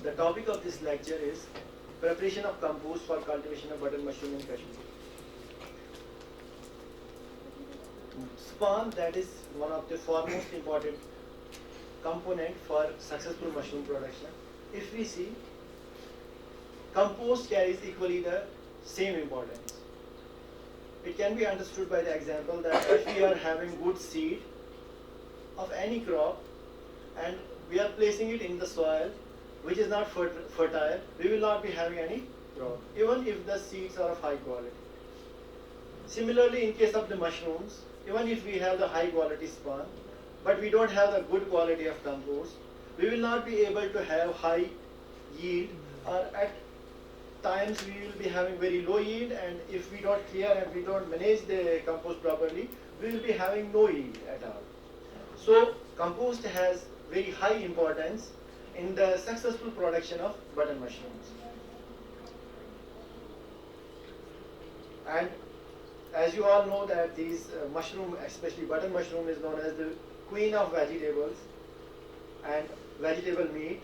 The topic of this lecture is preparation of compost for cultivation of button mushroom in Kashmir. Spawn, that is one of the foremost important component for successful mushroom production. If we see, compost carries equally the same importance. It can be understood by the example that if we are having good seed of any crop and we are placing it in the soil which is not fertile, we will not be having any crop, even if the seeds are of high quality. Similarly, in case of the mushrooms, even if we have the high quality spawn, but we don't have the good quality of compost, we will not be able to have high yield, or at times we will be having very low yield, and if we don't clear and we don't manage the compost properly, we will be having no yield at all. So compost has very high importance in the successful production of button mushrooms. And as you all know that these mushroom, especially button mushroom, is known as the queen of vegetables and vegetable meat.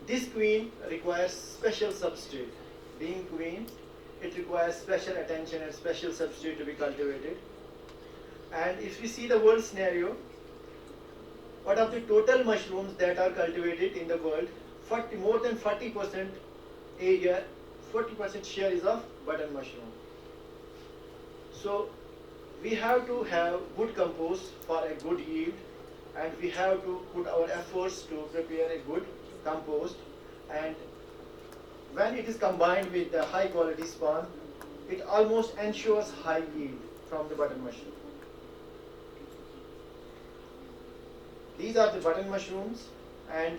This queen requires special substrate. Being queen, it requires special attention and special substrate to be cultivated. And if we see the world scenario, out of the total mushrooms that are cultivated in the world, more than 40% area, 40% share is of button mushroom. So we have to have good compost for a good yield, and we have to put our efforts to prepare a good compost, and when it is combined with the high quality spawn, it almost ensures high yield from the button mushroom. These are the button mushrooms, and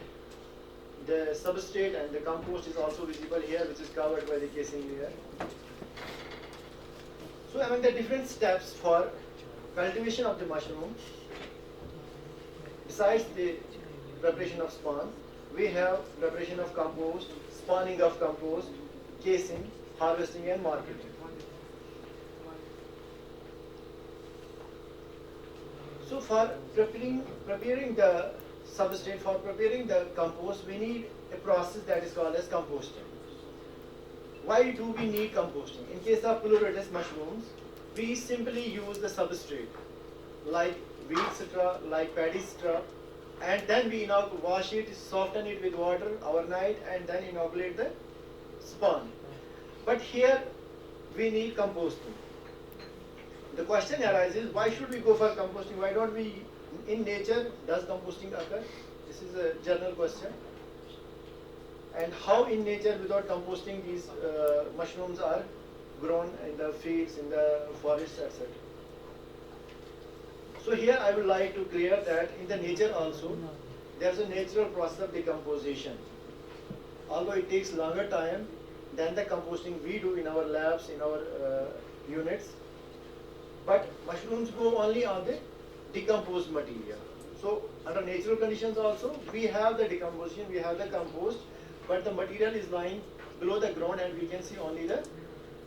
the substrate and the compost is also visible here, which is covered by the casing layer. So among the different steps for cultivation of the mushroom, besides the preparation of spawn, we have preparation of compost, spawning of compost, casing, harvesting and marketing. So for preparing the substrate, for preparing the compost, we need a process that is called as composting. Why do we need composting? In case of pleurotus mushrooms, we simply use the substrate like wheat straw, like paddy straw, and then we wash it, soften it with water overnight, and then inoculate the spawn. But here we need composting. The question arises, why should we go for composting? Why don't we, in nature, does composting occur? This is a general question. And how in nature without composting these mushrooms are grown in the fields, in the forests, etc. So here I would like to clear that in the nature also, there is a natural process of decomposition. Although it takes longer time than the composting we do in our labs, in our units, but mushrooms grow only on the decomposed material. So under natural conditions also, we have the decomposition, we have the compost, but the material is lying below the ground and we can see only the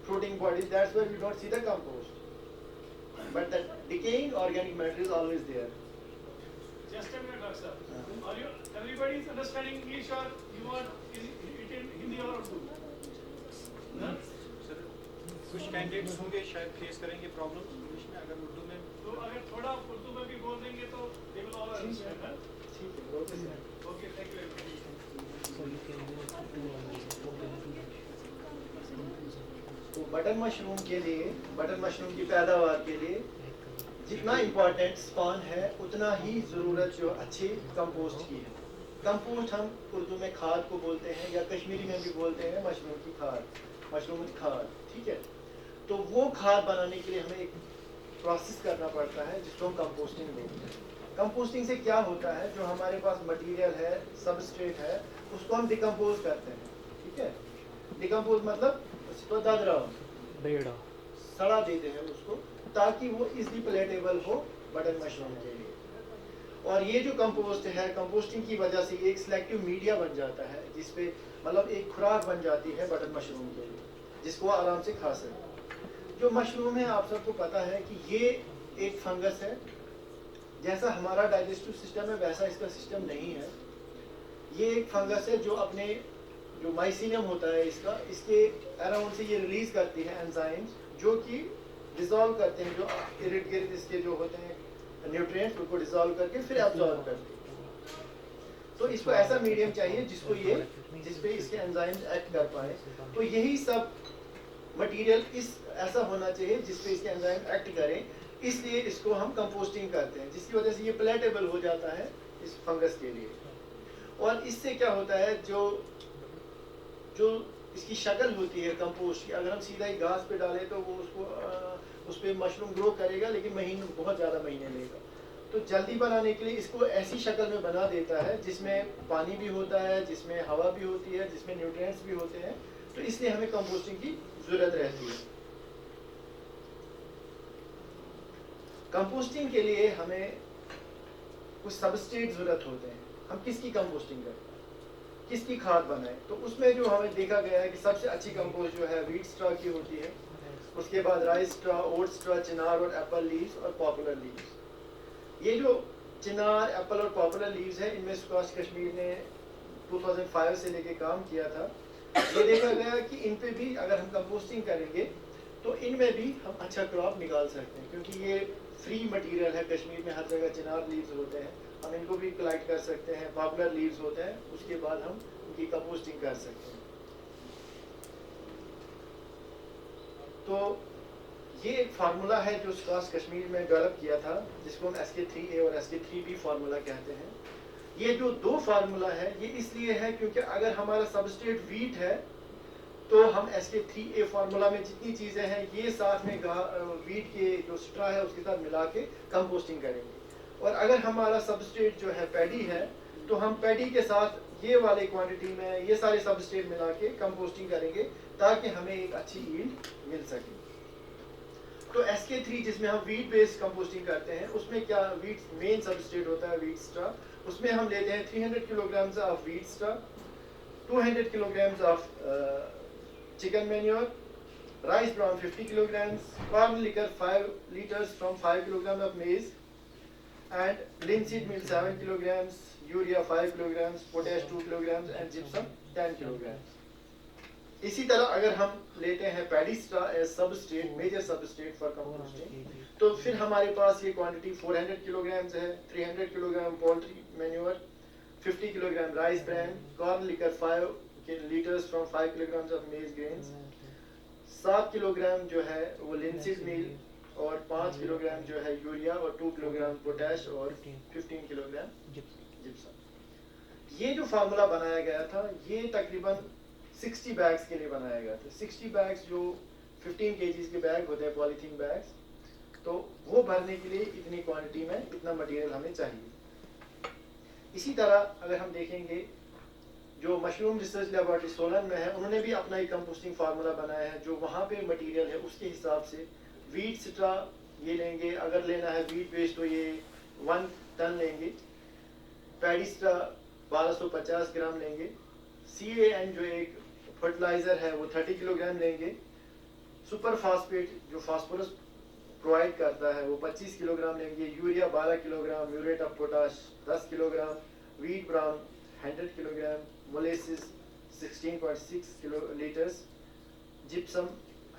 fruiting bodies. That's why we don't see the compost. But the decaying organic matter is always there. Just a minute, Doctor. Are you, everybody is understanding English, or you want it in Hindi or Urdu? No? कुछ candidates होंगे शायद face करेंगे problem English में, अगर उर्दू में तो अगर थोड़ा उर्दू में भी बोल देंगे तो they will all understand. ठीक है, okay sir. Okay, thank you very much. तो बटन मशरूम के लिए, बटन मशरूम की पैदावार के लिए जितना इम्पोर्टेंट स्पान है, उतना ही ज़रूरत जो अच्छे कंपोस्ट की है. कंपोस्ट हम उर्दू में खाद को बोलते हैं, या कश्मीरी में भी बोलते हैं मशरूम की खाद, मशरूम की खाद. ठीक है, तो वो खाद बनाने के लिए हमें एक प्रोसेस करना पड़ता है जिसको हम कंपोस्टिंग बोलते हैं. कंपोस्टिंग से क्या होता है, जो हमारे पास मटेरियल है, सबस्ट्रेट है, उसको हम डिकम्पोज करते हैं. ठीक है, डिकम्पोज मतलब उसको ददरा, सड़ा देते हैं उसको, ताकि वो इजली प्लेटेबल हो बटन मशरूम के लिए. और ये जो कंपोस्ट है, कंपोस्टिंग की वजह से एक सिलेक्टिव मीडिया बन जाता है, जिसपे मतलब एक खुराक बन जाती है बटन मशरूम के लिए, जिसको आराम से खा सकते. जो मशरूम है, आप सबको पता है कि ये एक फंगस है. जैसा हमारा डाइजेस्टिव सिस्टम है वैसा इसका सिस्टम नहीं है. ये एक फंगस है जो अपने जो माइसीनियम होता है इसका, इसके अराउंड से ये रिलीज करती है एंजाइम्स जो कि डिसॉल्व करते हैं, जो इर्द गिर्द इसके जो होते हैं न्यूट्रिएंट्स उनको डिसॉल्व करके फिर एब्जॉर्ब करते हैं। तो इसको ऐसा मीडियम चाहिए जिसको ये जिस पे इसके एंजाइम्स एक्ट कर पाए। तो यही सब मटेरियल इस ऐसा होना चाहिए जिस पे इसके एंजाइम एक्ट करें, इसलिए इसको हम कंपोस्टिंग करते हैं, जिसकी वजह से ये प्लेटेबल हो जाता है इस फंगस के लिए। और इससे क्या होता है, जो इसकी शक्ल होती है कंपोस्ट की, अगर हम सीधा ही घास पे डालें तो वो उस पर मशरूम ग्रो करेगा लेकिन बहुत ज़्यादा महीने लेगा। तो जल्दी बनाने के लिए इसको ऐसी शक्ल में बना देता है जिसमें पानी भी होता है, जिसमें हवा भी होती है, जिसमें न्यूट्रिएंट्स भी होते हैं। तो इसलिए हमें कंपोस्टिंग की ज़रूरत रहती है। कंपोस्टिंग के लिए हमें कुछ सबस्ट्रेट ज़रूरत होते हैं। हम किसकी कंपोस्टिंग करते हैं, किसकी खाद बनाएं? तो उसमें जो हमें देखा गया है कि सबसे अच्छी कंपोस्ट जो है व्हीट स्ट्रॉ की होती है, उसके बाद राइस स्ट्रॉ, ओट स्ट्रॉ, चिनार और एप्पल लीव्स और पॉपुलर लीव्स। ये जो चिनार, एप्पल और पॉपुलर लीव्स है, इनमें स्क्वाश कश्मीर ने 2005 से लेके काम किया था। ये देखा गया कि इन पे भी अगर हम कंपोस्टिंग करेंगे तो इनमें भी हम अच्छा क्रॉप निकाल सकते हैं, क्योंकि ये फ्री मटेरियल है। कश्मीर में हर जगह चिनार लीव्स होते हैं, हम इनको भी कलेक्ट कर सकते हैं। पॉपुलर लीव्स होते हैं, उसके बाद हम उनकी कंपोस्टिंग कर सकते हैं। तो ये एक फार्मूला है जो स्क्वाश कश्मीर में डेवलप किया था, जिसको हम SK3A और SK3B फार्मूला कहते हैं। ये जो दो फार्मूला है ये इसलिए है क्योंकि अगर हमारा सबस्ट्रेट वीट है तो हम SK3A फार्मूला में जितनी चीज़ें हैं ये साथ में वीट के जो स्ट्रा है उसके साथ मिला के कंपोस्टिंग करेंगे। और अगर हमारा सबस्ट्रेट जो है पैडी है तो हम पैडी के साथ ये वाले क्वांटिटी में ये सारे सबस्ट्रेट मिला के कंपोस्टिंग करेंगे ताकि हमें एक अच्छी यील्ड मिल सके। तो SK3 जिसमें हम वीट बेस्ड कंपोस्टिंग करते हैं, उसमें क्या वीट मेन सबस्ट्रेट होता है वीट स्ट्रा। उसमें हम लेते हैं 300 kilograms of wheat straw, 200 kilograms of chicken manure, rice brown 50 kilograms, corn liquor 5 liters from 5 kilograms of maize, and linseed meal 7 kilograms, urea 5 kilograms, potash 2 kilograms and gypsum 10 kilograms. इसी तरह अगर हम लेते हैं paddy straw as substrate, major substrate for composting, तो फिर हमारे पास ये क्वांटिटी 400 किलोग्राम्स है। 300 kilogram poultry manure, 50 kilogram rice bran, corn liquor 5 liters from 5 kilograms of maize grains, 7 kilogram जो है वो लिंसीड मील और 5 किलोग्राम जो है यूरिया और 2 किलोग्राम पोटैश और 15 किलोग्राम जिप्सम। ये जो फार्मूला बनाया गया था ये तकरीबन 60 बैग्स के लिए बनाया गया था। 60 बैग्स जो 15 kgs के बैग होते हैं, पॉलीथीन बैग्स, तो वो भरने के लिए इतनी क्वांटिटी में इतना मटेरियल हमें चाहिए। इसी तरह अगर हम देखेंगे जो मशरूम रिसर्च लेबोरेटरी सोलन में है, उन्होंने भी अपना एक कंपोस्टिंग फार्मूला बनाया है। जो वहाँ पे मटेरियल है उसके हिसाब से वीट स्ट्रा ये लेंगे, अगर लेना है वीट वेस्ट तो ये 1 टन लेंगे, पैडी स्ट्रा 1250 ग्राम लेंगे, CAN जो एक फर्टिलाइजर है वो 30 किलोग्राम लेंगे, सुपर फास्फेट जो फास्फोरस प्रोवाइड करता है वो 25 किलोग्राम लेंगे, urea 12 kilogram, muriate of potash 10 kilogram, wheat bran 100 kilogram, molasses 16.6 kilolitres, gypsum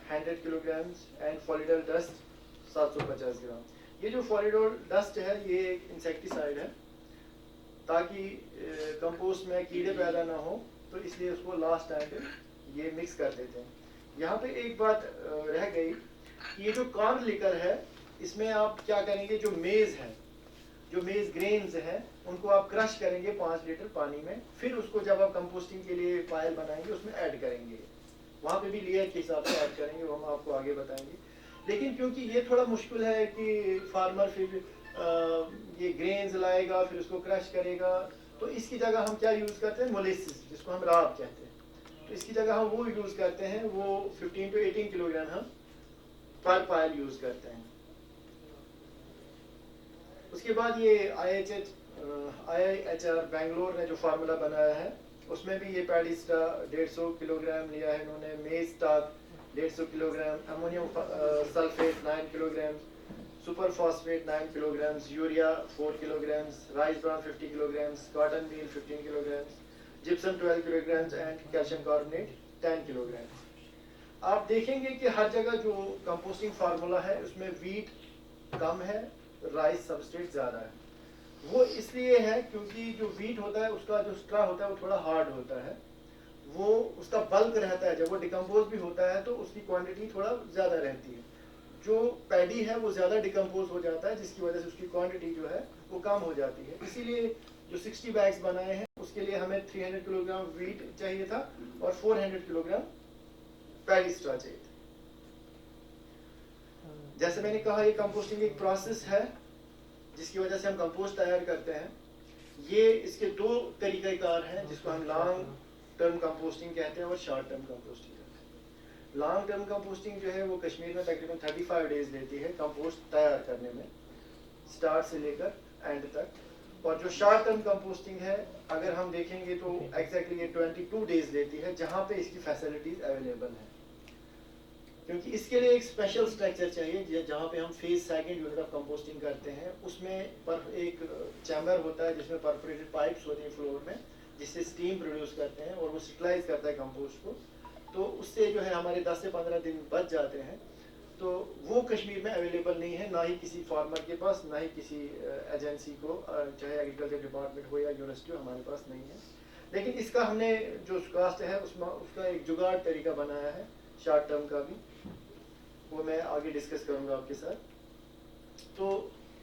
100 kilograms and folidol dust 750 gram. ये जो फॉलिडल डस्ट है ये एक इंसेक्टिसाइड है ताकि कंपोस्ट में कीड़े पैदा ना हो, तो इसलिए उसको लास्ट टाइम पे ये मिक्स कर देते हैं। यहाँ पे एक बात रह गई, ये जो कॉर्न लिकर है इसमें आप क्या करेंगे, जो मेज है, जो मेज ग्रेन्स हैं उनको आप क्रश करेंगे 5 लीटर पानी में, फिर उसको जब आप कंपोस्टिंग के लिए पायल बनाएंगे उसमें ऐड करेंगे। वहाँ पे भी लेयर के हिसाब से ऐड करेंगे, वो हम आपको आगे बताएंगे। लेकिन क्योंकि ये थोड़ा मुश्किल है कि फार्मर फिर ये ग्रेन्स लाएगा फिर उसको क्रश करेगा, तो इसकी जगह हम क्या यूज़ करते हैं, मोलेसिस जिसको हम राब कहते हैं, तो इसकी जगह हम वो यूज़ करते हैं, वो 15 to 18 किलोग्राम हम पर पायल यूज़ करते हैं। उसके बाद ये IIHR बेंगलोर ने जो फार्मूला बनाया है उसमें भी ये पैडी स्ट्रा 150 किलोग्राम लिया है इन्होंने, मेज stock 150 kilogram, ammonium sulphate 9 kilogram, super phosphate 9 kilograms, urea 4 kilograms, rice brown 50 kilograms, cotton mill 15 kilograms, gypsum 12 kilogram and calcium carbonate 10 kilogram. आप देखेंगे कि हर जगह जो कंपोस्टिंग फार्मूला है उसमें वीट कम है, राइस सबस्ट्रेट ज़्यादा है। वो इसलिए है क्योंकि जो वीट होता है उसका जो स्ट्रा होता है वो थोड़ा हार्ड होता है, वो उसका बल्क रहता है, जब वो डिकम्पोज भी होता है तो उसकी क्वांटिटी थोड़ा ज़्यादा रहती है। जो पैडी है वो ज़्यादा डिकम्पोज हो जाता है जिसकी वजह से उसकी क्वांटिटी जो है वो कम हो जाती है। इसीलिए जो 60 बैग्स बनाए हैं उसके लिए हमें 300 किलोग्राम वीट चाहिए था और 400 किलोग्राम पैडी स्ट्रा चाहिए था। जैसे मैंने कहा ये कंपोस्टिंग एक प्रोसेस है जिसकी वजह से हम कंपोस्ट तैयार करते हैं। ये इसके दो तरीक़ेकार हैं जिसको हम लॉन्ग टर्म कंपोस्टिंग कहते हैं और शॉर्ट टर्म कंपोस्टिंग कहते हैं। लॉन्ग टर्म कंपोस्टिंग जो है वो कश्मीर में तकरीबन 35 डेज लेती है कंपोस्ट तैयार करने में, स्टार्ट से लेकर एंड तक। और जो शॉर्ट टर्म कंपोस्टिंग है अगर हम देखेंगे तो एग्जैक्टली ये 22 डेज लेती है, जहाँ पे इसकी फैसिलिटीज अवेलेबल हैं। क्योंकि इसके लिए एक स्पेशल स्ट्रक्चर चाहिए जहाँ पे हम phase second unit of composting करते हैं। उसमें पर एक चैम्बर होता है जिसमें परफोरेटेड पाइप्स होती हैं फ्लोर में, जिससे स्टीम प्रोड्यूस करते हैं और वो स्टेलाइज करता है कंपोस्ट को। तो उससे जो है हमारे 10 से 15 दिन बच जाते हैं। तो वो कश्मीर में अवेलेबल नहीं है, ना ही किसी फार्मर के पास, ना ही किसी एजेंसी को, चाहे एग्रीकल्चर डिपार्टमेंट हो या यूनिवर्सिटी हो, हमारे पास नहीं है। लेकिन इसका हमने जो कास्ट है उसका एक जुगाड़ तरीका बनाया है शॉर्ट टर्म का भी, वो मैं आगे डिस्कस करूंगा आपके साथ। तो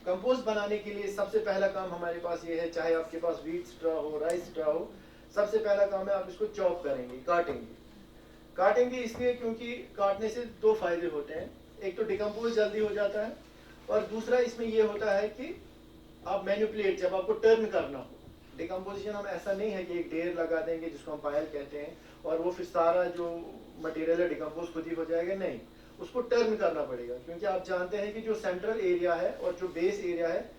कंपोस्ट बनाने के लिए सबसे पहला काम हमारे पास ये है, चाहे आपके पास वीट स्ट्रा हो, राइस स्ट्रा हो, सबसे पहला काम है आप इसको चॉप करेंगे, काटेंगे। काटेंगे इसलिए क्योंकि काटने से दो फायदे होते हैं, एक तो डिकम्पोज जल्दी हो जाता है और दूसरा इसमें ये होता है कि आप मैनिपुलेट, जब आपको टर्न करना हो, डिकम्पोजिशन हम ऐसा नहीं है कि एक ढेर लगा देंगे जिसको हम पायल कहते हैं और वो फिर सारा जो मटेरियल है डिकम्पोज खुद ही हो जाएगा, नहीं, उसको टर्न करना पड़ेगा। क्योंकि आप जानते हैं कि जो सेंट्रल एरिया है और जो बेस एरिया है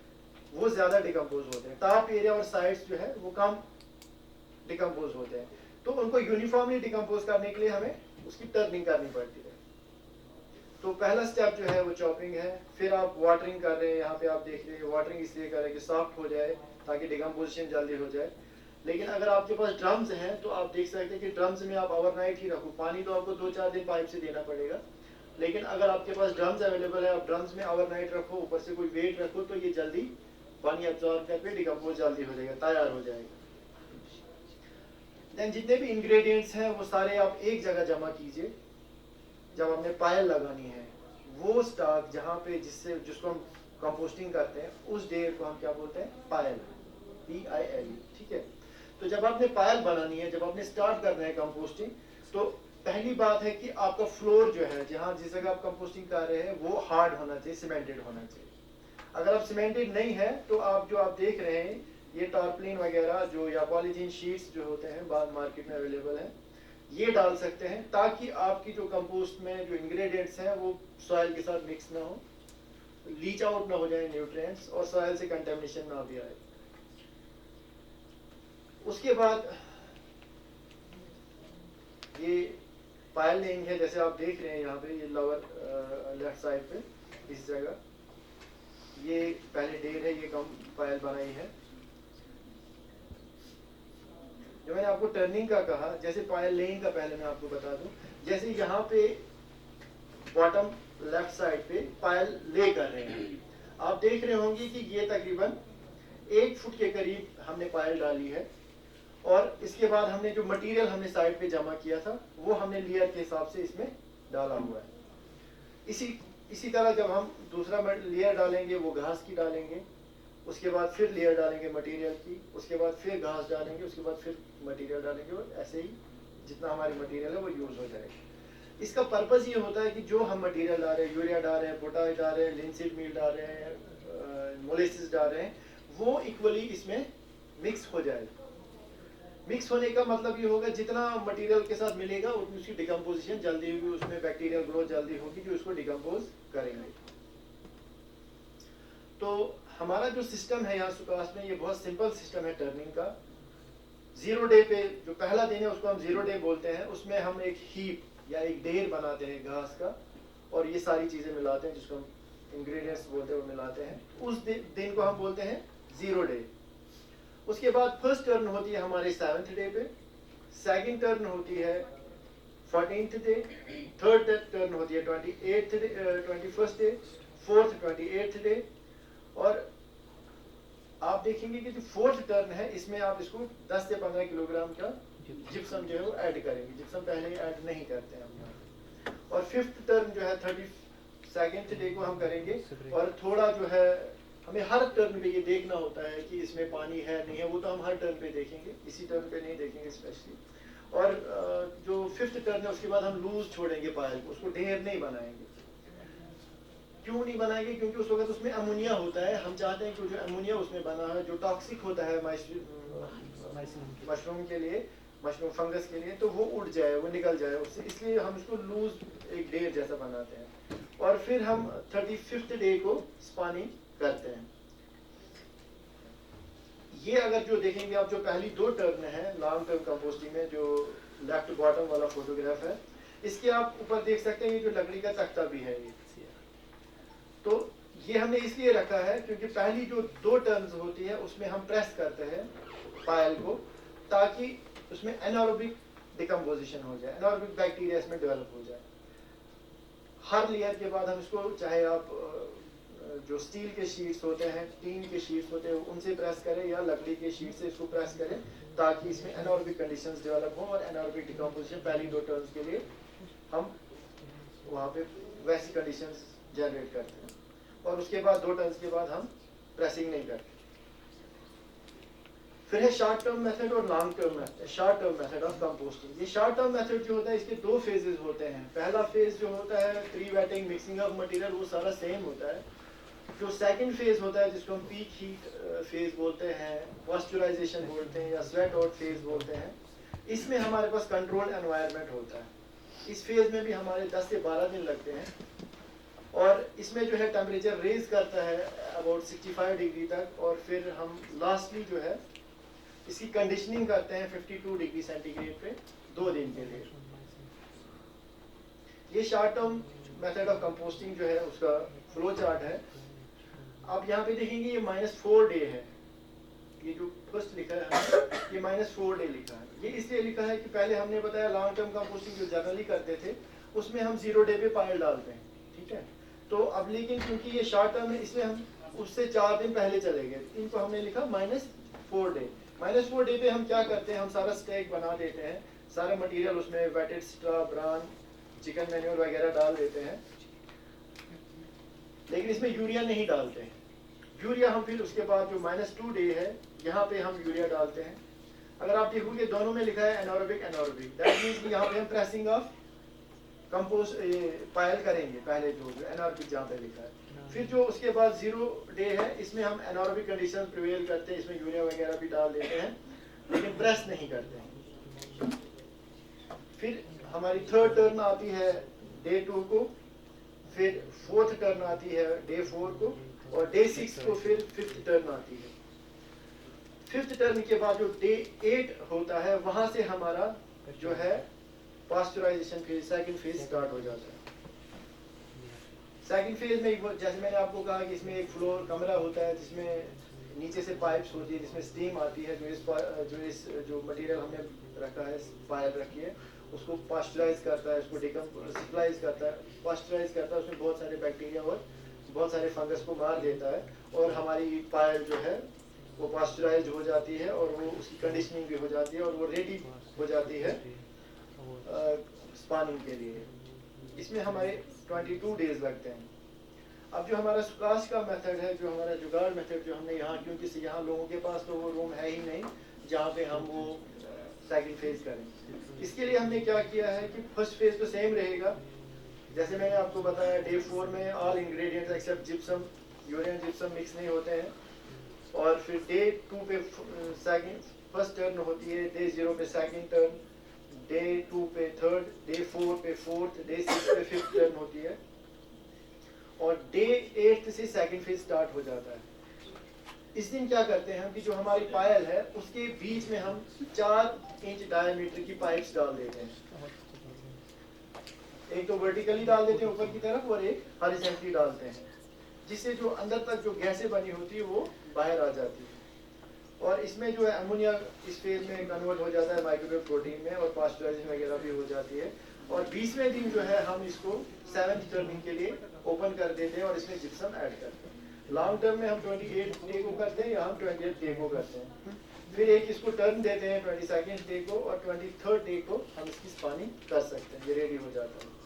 वो ज़्यादा डिकम्पोज होते हैं, टॉप एरिया और साइड्स जो है वो कम डिकम्पोज होते हैं। तो उनको यूनिफॉर्मली डिकम्पोज करने के लिए हमें उसकी टर्निंग करनी पड़ती है। तो पहला स्टेप जो है वो चॉपिंग है। फिर आप वाटरिंग कर रहे हैं, यहाँ पे आप देख रहे हैं वाटरिंग इसलिए कर रहे हैं कि सॉफ्ट हो जाए ताकि डिकम्पोजिशन जल्दी हो जाए। लेकिन अगर आपके पास ड्रम्स हैं तो आप देख सकते हैं कि ड्रम्स में आप ओवरनाइट ही रखो, पानी तो आपको 2-4 दिन पाइप से देना पड़ेगा। लेकिन अगर आपके पास ड्रम्स अवेलेबल है, आप ड्रम्स में ओवरनाइट रखो, ऊपर से कोई वेट रखो, तो ये जल्दी पानी अब्जॉर्ब करके डिकम्पोज जल्दी हो जाएगा, तैयार हो जाएगा। देन जितने भी इंग्रेडिएंट्स हैं वो सारे आप एक जगह जमा कीजिए। जब हमने पायल लगानी है, वो स्टॉक जहाँ पे जिसको हम कंपोस्टिंग करते हैं उस ढेर को हम क्या बोलते हैं, पायल, PIL, ठीक है। तो जब आपने पायल बनानी है, जब आपने स्टार्ट करना है कंपोस्टिंग, तो पहली बात है कि आपका फ्लोर जो है, जहाँ जिस जगह आप कंपोस्टिंग कर रहे हैं, वो हार्ड होना चाहिए, सीमेंटेड होना चाहिए। अगर आप सीमेंटेड नहीं है तो आप जो आप देख रहे हैं ये टारप्लिन वगैरह जो या पॉलीथीन शीट्स जो होते हैं बाद मार्केट में अवेलेबल हैं, ये डाल सकते हैं ताकि आपकी जो कंपोस्ट में जो इंग्रेडिएंट्स हैं वो सॉइल के साथ मिक्स ना हो, लीच आउट ना हो जाए न्यूट्रिएंट्स और सॉइल से कंटेमिनेशन ना भी आए। उसके बाद ये पायल लेंगे है, जैसे आप देख रहे हैं यहाँ पे, ये लोअर लेफ्ट साइड पे इस जगह ये पहले ढेर है, ये कम पायल बनाई है। जो मैंने आपको टर्निंग का कहा, जैसे पायल लेइंग का पहले मैं आपको बता दूं, जैसे यहाँ पे बॉटम लेफ्ट साइड पे पायल ले कर रहे हैं, आप देख रहे होंगे कि ये तकरीबन 1 फुट के करीब हमने पायल डाली है। और इसके बाद हमने जो मटेरियल हमने साइड पे जमा किया था वो हमने लेयर के हिसाब से इसमें डाला हुआ है। इसी तरह जब हम दूसरा लेयर डालेंगे वो घास की डालेंगे, उसके बाद फिर लेयर डालेंगे मटेरियल की, उसके बाद फिर घास डालेंगे, उसके बाद फिर मटेरियल डालेंगे, और ऐसे ही जितना हमारी मटेरियल है वो यूज हो जाएगा। इसका पर्पस ये होता है कि जो हम मटेरियल डाल रहे हैं, यूरिया डाल रहे हैं, पोटाश डाल रहे हैं, लिनसीड मील डाल रहे हैं, मोलेसिस डाल रहे हैं, वो इक्वली इसमें मिक्स हो जाएगा। मिक्स होने का मतलब ये होगा जितना मटेरियल के साथ मिलेगा उतनी उसकी डिकम्पोजिशन जल्दी होगी, उसमें बैक्टीरियल ग्रोथ जल्दी होगी जो उसको डिकम्पोज करेंगे। तो हमारा जो सिस्टम है यहाँ सुकास्ट में, ये बहुत सिंपल सिस्टम है टर्निंग का। 0 डे पे जो पहला दिन है उसको हम 0 डे बोलते हैं, उसमें हम एक हीप या एक ढेर बनाते हैं घास का और ये सारी चीजें मिलाते हैं जिसको हम इंग्रेडिएंट्स बोलते हैं वो मिलाते हैं। उस दिन को हम बोलते हैं 0 डे। उसके बाद फर्स्ट टर्न होती है हमारे 7th डे पे, सेकंड टर्न होती है 14th डे, थर्ड टर्न होती है 21st day, fourth 28th day, और आप देखेंगे कि जो फोर्थ टर्न है इसमें आप इसको 10 से 15 किलोग्राम का जिप्सम जो है वो ऐड करेंगे। जिप्सम पहले ऐड नहीं करते हैं हम यहाँ पे। और फिफ्थ टर्न जो है 32nd डे को हम करेंगे, और थोड़ा जो है हमें हर टर्न पे ये देखना होता है कि इसमें पानी है नहीं है, वो तो हम हर टर्न पे देखेंगे, इसी टर्न पे नहीं देखेंगे स्पेशली। और जो फिफ्थ टर्न है उसके बाद हम लूज छोड़ेंगे पायल को, उसको ढेर नहीं बनाएंगे। क्यों नहीं बनाएंगे? क्योंकि उस वक्त उसमें अमोनिया होता है, हम चाहते हैं कि जो अमोनिया उसमें बना है जो टॉक्सिक होता है मशरूम के लिए, मशरूम फंगस के लिए, तो वो उड़ जाए, वो निकल जाए उससे, इसलिए हम इसको लूज एक ढेर जैसा बनाते हैं। और फिर हम 35th डे को स्पानिंग करते हैं। ये अगर जो देखेंगे आप, जो पहली दो टर्न है लॉन्ग टर्म कंपोस्टिंग में, जो लेफ्ट बॉटम वाला फोटोग्राफ है, इसके आप ऊपर देख सकते हैं ये जो लकड़ी का तख्ता भी है ये, तो ये हमने इसलिए रखा है क्योंकि पहली जो दो टर्न्स होती है उसमें हम प्रेस करते हैं पायल को, ताकि उसमें एनारोबिक डिकम्पोजिशन हो जाए, एनारोबिक बैक्टीरिया इसमें डेवलप हो जाए। हर लेयर के बाद हम इसको, चाहे आप जो स्टील के शीट्स होते हैं, टीन के शीट्स होते हैं, उनसे प्रेस करें या लकड़ी के शीट से इसको प्रेस करें, ताकि इसमें एनारोबिक कंडीशंस डेवलप हो और एनारोबिक डिकम्पोजिशन पहली दो टर्न्स के लिए हम वहाँ पे वैसी कंडीशंस जनरेट करते हैं। और उसके बाद दो टर्न्स के बाद हम प्रेसिंग नहीं करते। फिर है शॉर्ट टर्म मेथड और long term method. Short term method of composting, ये शॉर्ट टर्म मेथड जो होता है इसके दो फेजेस होते हैं। पहला फेज जो होता है pre waiting, mixing of material, वो सारा सेम होता है। जो सेकंड फेज होता है जिसको हम पीक हीट फेज बोलते हैं, पॉस्चराइजेशन बोलते हैं या स्वेट आउट फेज बोलते हैं, इसमें हमारे पास कंट्रोल एनवायरनमेंट होता है। इस फेज में भी हमारे 10 से 12 दिन लगते हैं, और इसमें जो है टेम्परेचर रेज करता है अबाउट 65 डिग्री तक, और फिर हम लास्टली जो है इसकी कंडीशनिंग करते हैं 52 डिग्री सेंटीग्रेड पे 2 दिन के लिए। ये short term method of composting जो है उसका फ्लो चार्ट है। आप यहाँ पे देखेंगे ये -4 डे है, ये जो फर्स्ट लिखा है ये -4 डे लिखा है। ये इसलिए लिखा है कि पहले हमने बताया लॉन्ग टर्म कंपोस्टिंग जो जनरली करते थे उसमें हम 0 डे पे पायल डालते हैं, ठीक है। तो अब लेकिन क्योंकि ये शॉर्ट टर्म है इसलिए हम उससे 4 दिन पहले चले गए, इनको हमने लिखा -4 डे। -4 डे पे हम क्या करते हैं, हम सारा स्टैक बना देते हैं, सारा मटेरियल उसमें wetted straw, bran, chicken manure वगैरह डाल देते हैं, लेकिन इसमें यूरिया नहीं डालते हैं। यूरिया हम फिर उसके बाद जो -2 डे है यहाँ पे हम यूरिया डालते हैं। अगर आप देखोगे दोनों में लिखा है एनारोबिक एनारोबिक, दैट मींस कि यहाँ पे हम प्रेसिंग ऑफ कंपोस्ट पायल करेंगे पहले, जो एनारोबिक जहाँ पे लिखा है। फिर जो उसके बाद 0 डे है इसमें हम एनारोबिक कंडीशन प्रिवेल करते हैं, इसमें यूरिया वगैरह भी डाल देते हैं, लेकिन प्रेस नहीं करते हैं। फिर हमारी थर्ड टर्न आती है डे 2 को, फिर फोर्थ टर्न आती है डे 4 को, और डे 6 को फिर फिफ्थ टर्न आती है। फिफ्थ टर्न के बाद जो डे 8 होता है वहां से हमारा जो है pasteurisation phase, second phase start हो जाता है। सेकंड फेज में जैसे मैंने आपको कहा कि इसमें एक फ्लोर कमरा होता है जिसमें नीचे से पाइप्स होती है, जिसमें स्टीम आती है, जो मटेरियल हमने रखा है, पाइप रखी है, उसको पास्चराइज करता है, उसको डिकम्पोज करता है, पास्चराइज करता है, उसमें बहुत सारे बैक्टीरिया और बहुत सारे फंगस को मार देता है, और हमारी पायल जो है वो पास्चराइज हो जाती है, और वो उसकी कंडीशनिंग भी हो जाती है, और वो रेडी हो जाती है स्पानिंग के लिए। इसमें हमारे 22 डेज लगते हैं। अब जो हमारा सुकाश का मेथड है, जो हमारा जुगाड़ मेथड जो हमने यहाँ, क्योंकि यहाँ लोगों के पास तो वो रूम है ही नहीं जहाँ पे हम वो सेकंड फेज करें, इसके लिए हमने क्या किया है कि फर्स्ट फेज तो सेम रहेगा, जैसे मैंने आपको बताया डे 4 में all ingredients except gypsum, urea and gypsum mix नहीं होते हैं। और फिर डे 2 पे फर्स्ट टर्न होती है, डे 0 पे सेकंड टर्न, डे 2 पे थर्ड, डे 4 पे फोर्थ, डे 6 पे फिफ्थ टर्न होती है, और डे 8 से सेकंड फेज स्टार्ट हो जाता है। इस दिन क्या करते हैं हम कि जो हमारी पायल है उसके बीच में हम 4 इंच डायमीटर की पाइप्स डाल देते हैं। एक तो वर्टिकली डाल देते हैं ऊपर की तरफ, और एक हॉरिजॉन्टली डालते हैं, जिससे जो अंदर तक जो गैसें बनी होती है वो बाहर आ जाती है। और इसमें जो है अमोनिया इस फेज में कन्वर्ट हो जाता है माइक्रोवेव प्रोटीन में और पास्चुराइजेशन वगैरह भी हो जाती है। और 20वें दिन जो है हम इसको 7th टर्निंग के लिए ओपन कर देते हैं और इसमें जिप्सम ऐड करते हैं। लॉन्ग टर्म में हम 28 डे को करते हैं या हम 28 डे को करते हैं। फिर एक इसको टर्न देते हैं 22nd डे को और 23rd डे को हम इसकी स्पानिंग कर सकते हैं, ये रेडी हो जाता है।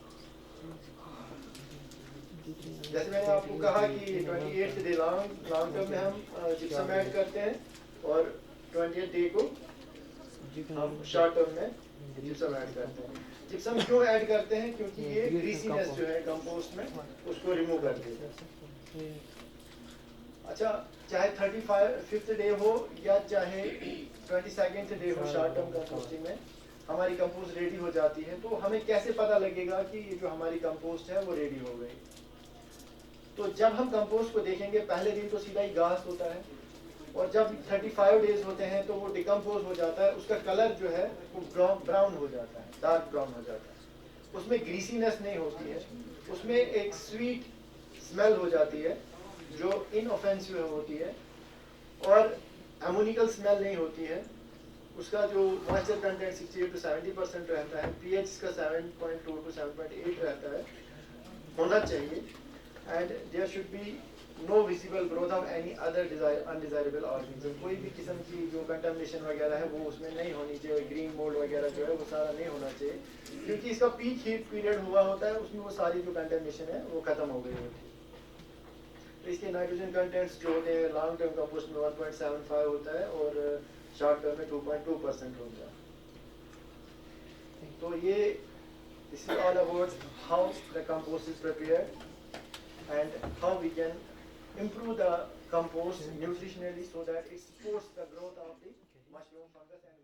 जैसे मैंने आपको कहा कि 28th डे लॉन्ग टर्म में हम जिप्सम ऐड करते हैं और 20th डे को हम शॉर्ट टर्म में जिप्सम ऐड करते हैं। जिप्सम क्यों ऐड करते हैं? क्योंकि ये ग्रीसीनेस जो है कंपोस्ट में उसको रिमूव कर देता है। अच्छा, चाहे 35th डे हो या चाहे 22nd डे हो शॉर्ट टर्म कंपोस्टिंग में हमारी कंपोस्ट रेडी हो जाती है। तो हमें कैसे पता लगेगा कि ये जो हमारी कंपोस्ट है वो रेडी हो गई? तो जब हम कंपोस्ट को देखेंगे पहले दिन तो सीधा ही घास होता है और जब 35 डेज होते हैं तो वो डिकम्पोज हो जाता है, उसका कलर जो है वो ब्राउन हो जाता है, डार्क ब्राउन हो जाता है। उसमें ग्रीसीनेस नहीं होती है, उसमें एक स्वीट स्मेल हो जाती है जो इनऑफेंसिव होती है और एमोनिकल स्मेल नहीं होती है। उसका जो मॉइस्चर कंटेंट 68 to 70% रहता है, पीएच इसका 7.2 to 7.8 रहता है, होना चाहिए। And there should be no visible growth of any other undesirable organism. कोई भी किस्म की जो कंटामिनेशन वगैरह है वो उसमें नहीं होनी चाहिए, ग्रीन मोल्ड वगैरह जो है वो सारा नहीं होना चाहिए, क्योंकि इसका पीक हीट पीरियड हुआ होता है, उसमें वो सारी जो कंटामिनेशन है वो खत्म हो गई होती है। तो इसके नाइट्रोजन कंटेंट्स जो होते हैं लॉन्ग टर्म कंपोस्ट में 1.75 होता है और शॉर्ट टर्म में 2.2% होता है। तो ये this is all about how the compost is prepared and how we can improve the compost nutritionally so that it supports the growth of the mushroom fungus.